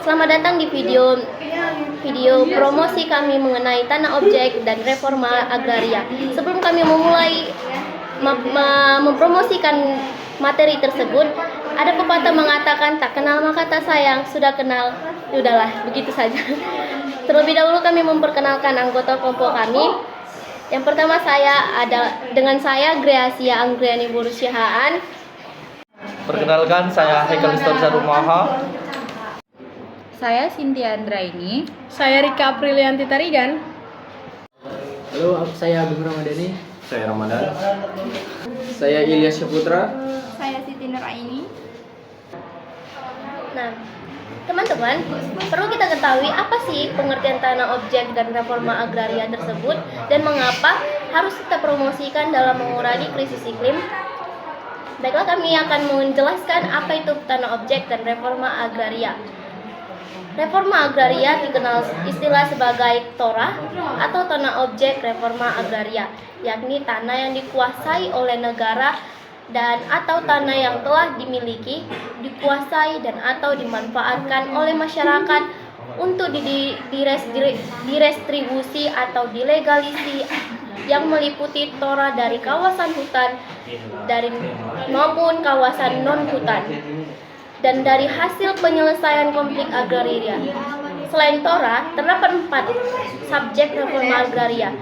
Selamat datang di video promosi kami mengenai tanah objek dan reforma agraria. Sebelum kami memulai mempromosikan materi tersebut, ada pepatah mengatakan tak kenal maka tak sayang, sudah kenal, udahlah, begitu saja. Terlebih dahulu kami memperkenalkan anggota kelompok kami. Yang pertama dengan saya Greasia Anggriani Borusihaan. Perkenalkan, saya Haikal Istorza Rumaha. Saya Cynthia Andraini. Saya Rika Aprilianti Tarigan. Halo, saya Agung Ramadhani. Saya Ramadan. Saya Ilyas Syaputra. Saya Siti Nuraini. Nah, teman-teman, perlu kita ketahui apa sih pengertian tanah objek dan reforma agraria tersebut dan mengapa harus kita promosikan dalam mengurangi krisis iklim. Baiklah, kami akan menjelaskan apa itu tanah objek dan reforma agraria. Reforma agraria dikenal istilah sebagai TORA atau tanah objek reforma agraria, yakni tanah yang dikuasai oleh negara dan atau tanah yang telah dimiliki, dikuasai dan atau dimanfaatkan oleh masyarakat untuk direstribusi atau dilegalisi, yang meliputi TORA dari kawasan hutan maupun kawasan non-hutan, dan dari hasil penyelesaian konflik agraria. Selain TORA, terdapat 4 subjek reforma agraria,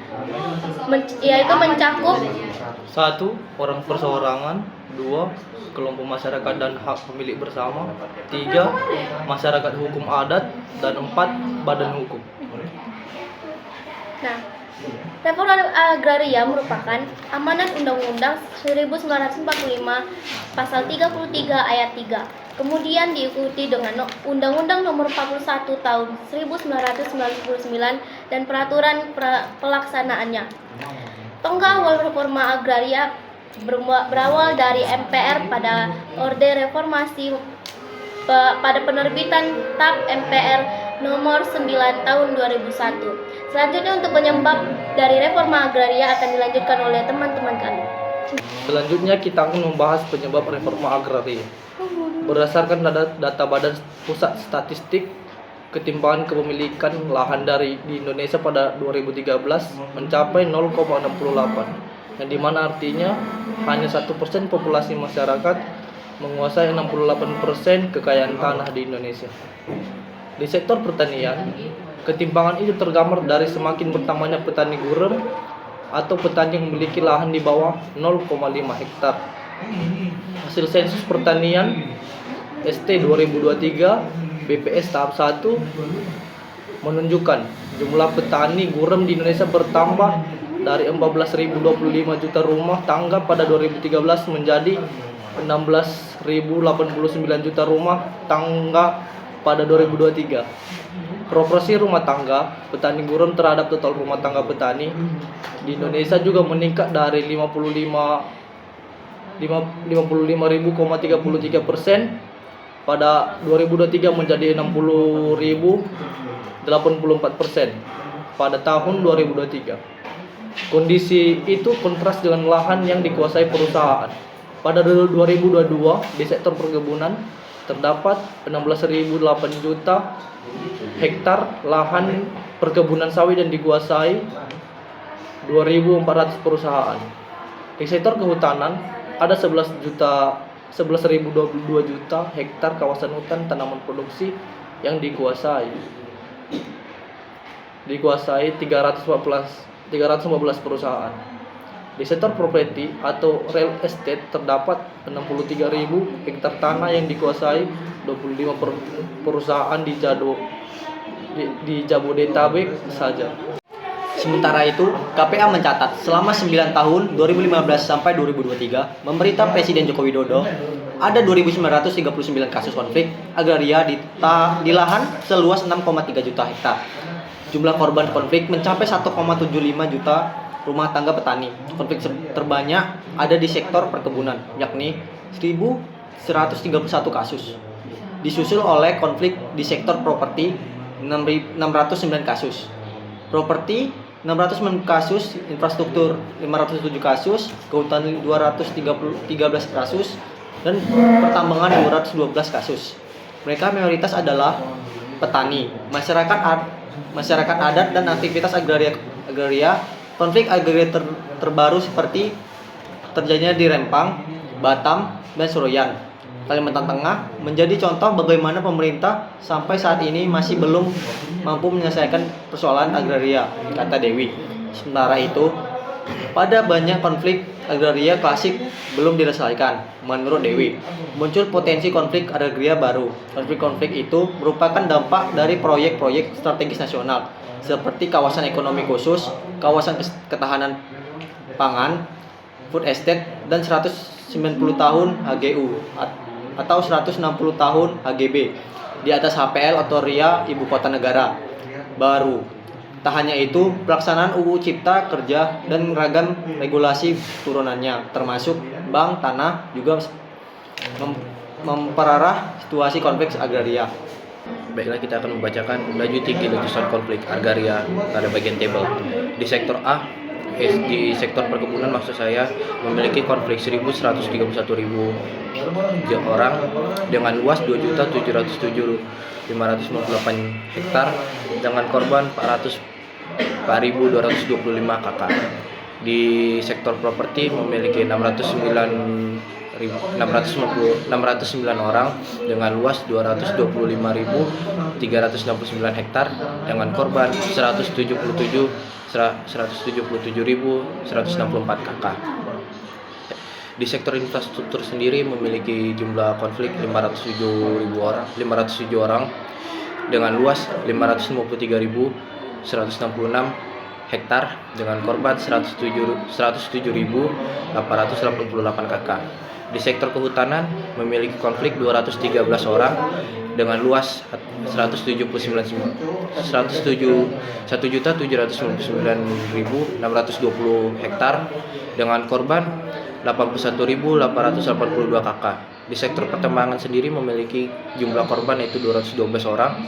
yaitu mencakup 1. Orang perseorangan. 2. Kelompok masyarakat dan hak pemilik bersama. 3. Masyarakat hukum adat. Dan 4. Badan hukum. Nah, reforma agraria merupakan amanat Undang-Undang 1945 Pasal 33 Ayat 3. Kemudian diikuti dengan Undang-Undang Nomor 41 Tahun 1999 dan peraturan pelaksanaannya. Tonggak awal reforma agraria berawal dari MPR pada Orde Reformasi pada penerbitan TAP MPR Nomor 9 Tahun 2001. Selanjutnya, untuk penyebab dari reforma agraria akan dilanjutkan oleh teman-teman kami. Selanjutnya kita akan membahas penyebab reforma agraria. Berdasarkan data Badan Pusat Statistik, ketimpangan kepemilikan lahan di Indonesia pada 2013 mencapai 0,68, yang dimana artinya hanya 1% populasi masyarakat menguasai 68% kekayaan tanah di Indonesia. Di sektor pertanian, ketimpangan itu tergambar dari semakin bertambahnya petani gurem atau petani yang memiliki lahan di bawah 0,5 hektar. Hasil sensus pertanian ST 2023 BPS tahap 1 menunjukkan jumlah petani gurem di Indonesia bertambah dari 14.025 juta rumah tangga pada 2013 menjadi 16.089 juta rumah tangga pada 2023. Proporsi rumah tangga petani gurem terhadap total rumah tangga petani di Indonesia juga meningkat dari 55.033% pada 2023 menjadi 60.084% pada tahun 2023. Kondisi itu kontras dengan lahan yang dikuasai perusahaan. Pada 2022 di sektor perkebunan terdapat 16.008 juta hektar lahan perkebunan sawit yang dikuasai 2.400 perusahaan. Di sektor kehutanan ada 11.022 juta hektar kawasan hutan tanaman produksi yang dikuasai 314 perusahaan. Di sektor properti atau real estate terdapat 63.000 hektar tanah yang dikuasai 25 perusahaan di Jabodetabek saja. Sementara itu, KPA mencatat selama 9 tahun 2015 sampai 2023, pemerintah Presiden Joko Widodo ada 2.939 kasus konflik agraria di lahan seluas 6,3 juta hektar. Jumlah korban konflik mencapai 1,75 juta rumah tangga petani. Konflik terbanyak ada di sektor perkebunan, yakni 1.131 kasus. Disusul oleh konflik di sektor properti 609 kasus. Properti 609 kasus, infrastruktur 507 kasus, kehutanan 213 kasus, dan pertambangan 212 kasus. Mereka mayoritas adalah petani, masyarakat adat dan aktivitas agraria. Konflik agraria terbaru seperti terjadinya di Rempang, Batam, dan Seroyan, Kalimantan Tengah menjadi contoh bagaimana pemerintah sampai saat ini masih belum mampu menyelesaikan persoalan agraria, kata Dewi. Sementara itu, pada banyak konflik agraria klasik belum diselesaikan. Menurut Dewi, muncul potensi konflik agraria baru. Konflik-konflik itu merupakan dampak dari proyek-proyek strategis nasional seperti kawasan ekonomi khusus, kawasan ketahanan pangan, food estate, dan 190 tahun HGU atau 160 tahun HGB di atas HPL atau RIA Ibu Kota Negara baru. Tak hanya itu, pelaksanaan UU Cipta Kerja dan ragam regulasi turunannya termasuk bank tanah juga memperarah situasi konflik agraria. Baiklah, kita akan membacakan laju tinggi letusan konflik agraria pada bagian tabel. Di sektor A, di sektor perkebunan maksud saya, memiliki konflik 1.131.000 orang dengan luas 2.707.558 hektar dengan korban 4.225 KK. Di sektor properti memiliki 609 orang dengan luas 225.369 hektar dengan korban 177.164 KK. Di sektor infrastruktur sendiri memiliki jumlah konflik 507 orang dengan luas 553.166 hektar dengan korban 107.888 KK. Di sektor kehutanan memiliki konflik 213 orang dengan luas 1.799.620 hektar dengan korban 81.882 KK. Di sektor pertambangan sendiri memiliki jumlah korban yaitu 212 orang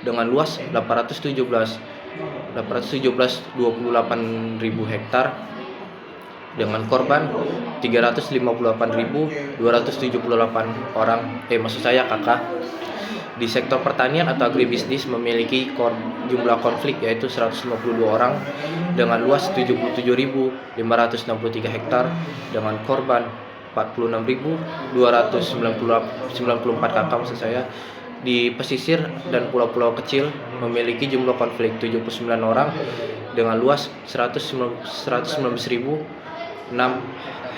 dengan luas 817.28.000 hektar dengan korban 358.278 orang KK. Di sektor pertanian atau agribisnis memiliki jumlah konflik yaitu 152 orang dengan luas 77.563 hektar dengan korban 46.294 KK maksud saya. Di pesisir dan pulau-pulau kecil memiliki jumlah konflik 79 orang dengan luas 119.006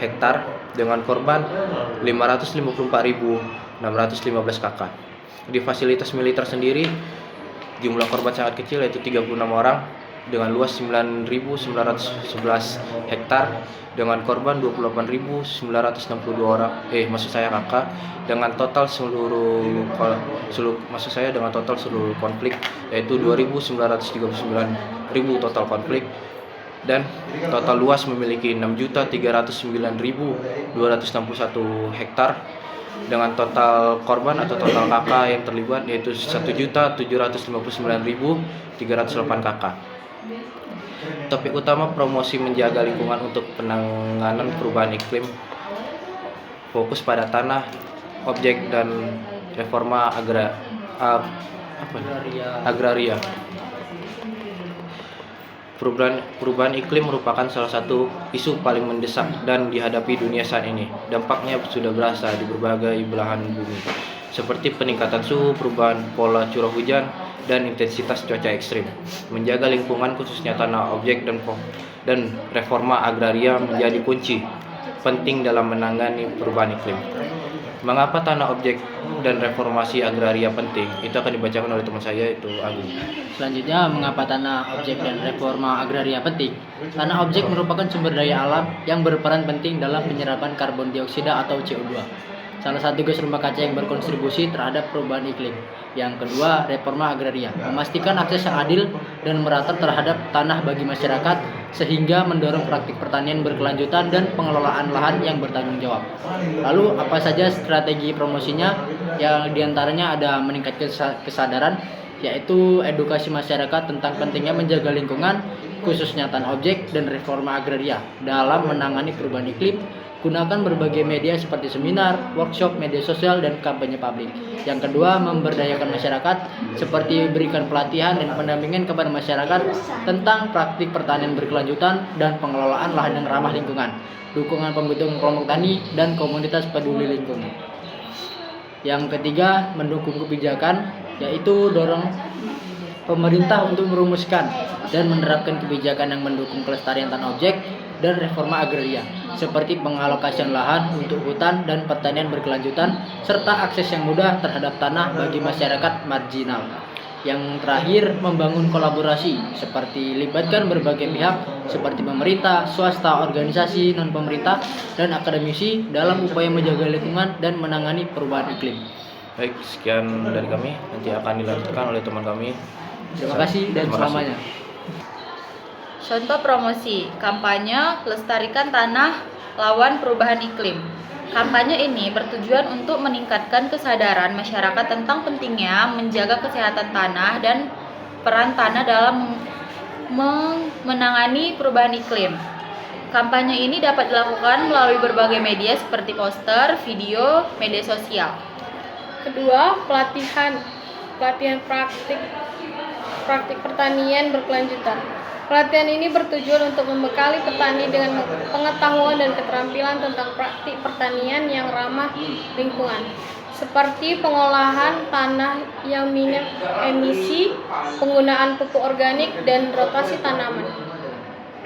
hektar dengan korban 554.615 KK. Di fasilitas militer sendiri jumlah korban sangat kecil yaitu 36 orang dengan luas 9.911 hektar dengan korban 28.962 orang KK dengan total seluruh konflik yaitu 2.939.000 total konflik dan total luas memiliki 6.309.261 hektar dengan total korban atau total KK yang terlibat yaitu 1.759.308 KK. Topik utama promosi menjaga lingkungan untuk penanganan perubahan iklim fokus pada tanah, objek dan reforma agraria. Perubahan iklim merupakan salah satu isu paling mendesak dan dihadapi dunia saat ini. Dampaknya sudah berasa di berbagai belahan bumi, seperti peningkatan suhu, perubahan pola curah hujan, dan intensitas cuaca ekstrim. Menjaga lingkungan khususnya tanah, objek, dan reforma agraria menjadi kunci penting dalam menangani perubahan iklim. Mengapa tanah, objek, dan reformasi agraria penting? Itu akan dibacakan oleh teman saya, itu Agung. Selanjutnya, mengapa tanah, objek, dan reforma agraria penting? Tanah objek merupakan sumber daya alam yang berperan penting dalam penyerapan karbon dioksida atau CO2. Salah satu gas rumah kaca yang berkontribusi terhadap perubahan iklim. Yang kedua, reforma agraria, memastikan akses yang adil dan merata terhadap tanah bagi masyarakat sehingga mendorong praktik pertanian berkelanjutan dan pengelolaan lahan yang bertanggung jawab. Lalu apa saja strategi promosinya? Yang diantaranya ada meningkatkan kesadaran, yaitu edukasi masyarakat tentang pentingnya menjaga lingkungan, khususnya tanah objek dan reforma agraria dalam menangani perubahan iklim, Gunakan berbagai media seperti seminar, workshop, media sosial, dan kampanye publik. Yang kedua, memberdayakan masyarakat seperti berikan pelatihan dan pendampingan kepada masyarakat tentang praktik pertanian berkelanjutan dan pengelolaan lahan yang ramah lingkungan. Dukungan pembentukan kelompok tani dan komunitas peduli lingkungan. Yang ketiga, mendukung kebijakan, yaitu dorong pemerintah untuk merumuskan dan menerapkan kebijakan yang mendukung kelestarian tanah objek dan reforma agraria, seperti pengalokasian lahan untuk hutan dan pertanian berkelanjutan, serta akses yang mudah terhadap tanah bagi masyarakat marginal. Yang terakhir, membangun kolaborasi, seperti libatkan berbagai pihak, seperti pemerintah, swasta, organisasi non-pemerintah, dan akademisi dalam upaya menjaga lingkungan dan menangani perubahan iklim. Baik, sekian dari kami. Nanti akan dilanjutkan oleh teman kami. Terima kasih dan Terima kasih. selamanya. Contoh promosi, kampanye lestarikan tanah lawan perubahan iklim. Kampanye ini bertujuan untuk meningkatkan kesadaran masyarakat tentang pentingnya menjaga kesehatan tanah dan peran tanah dalam menangani perubahan iklim. Kampanye ini dapat dilakukan melalui berbagai media seperti poster, video, media sosial. Kedua, pelatihan praktik pertanian berkelanjutan. Pelatihan ini bertujuan untuk membekali petani dengan pengetahuan dan keterampilan tentang praktik pertanian yang ramah lingkungan, seperti pengolahan tanah yang minim emisi, penggunaan pupuk organik, dan rotasi tanaman.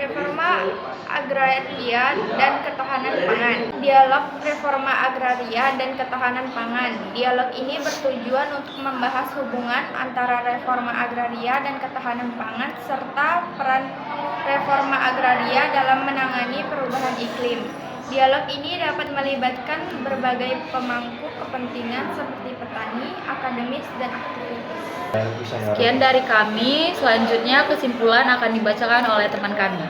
Reforma agraria dan ketahanan pangan. Dialog reforma agraria dan ketahanan pangan. Dialog ini bertujuan untuk membahas hubungan antara reforma agraria dan ketahanan pangan serta peran reforma agraria dalam menangani perubahan iklim. Dialog ini dapat melibatkan berbagai pemangku kepentingan seperti petani, akademis, dan aktivis. Sekian dari kami, selanjutnya kesimpulan akan dibacakan oleh teman kami.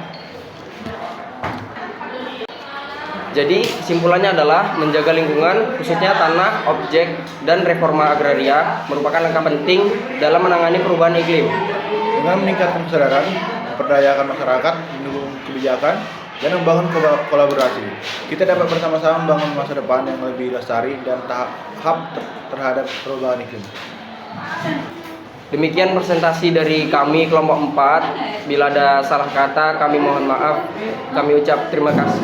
Jadi kesimpulannya adalah menjaga lingkungan, khususnya tanah, objek, dan reforma agraria merupakan langkah penting dalam menangani perubahan iklim. Dengan meningkatkan kesadaran, memperdayakan masyarakat, mendukung kebijakan, dan membangun kolaborasi, kita dapat bersama-sama membangun masa depan yang lebih lestari dan tahap terhadap perubahan iklim. Demikian presentasi dari kami kelompok 4. Bila ada salah kata, kami mohon maaf. Kami ucap terima kasih.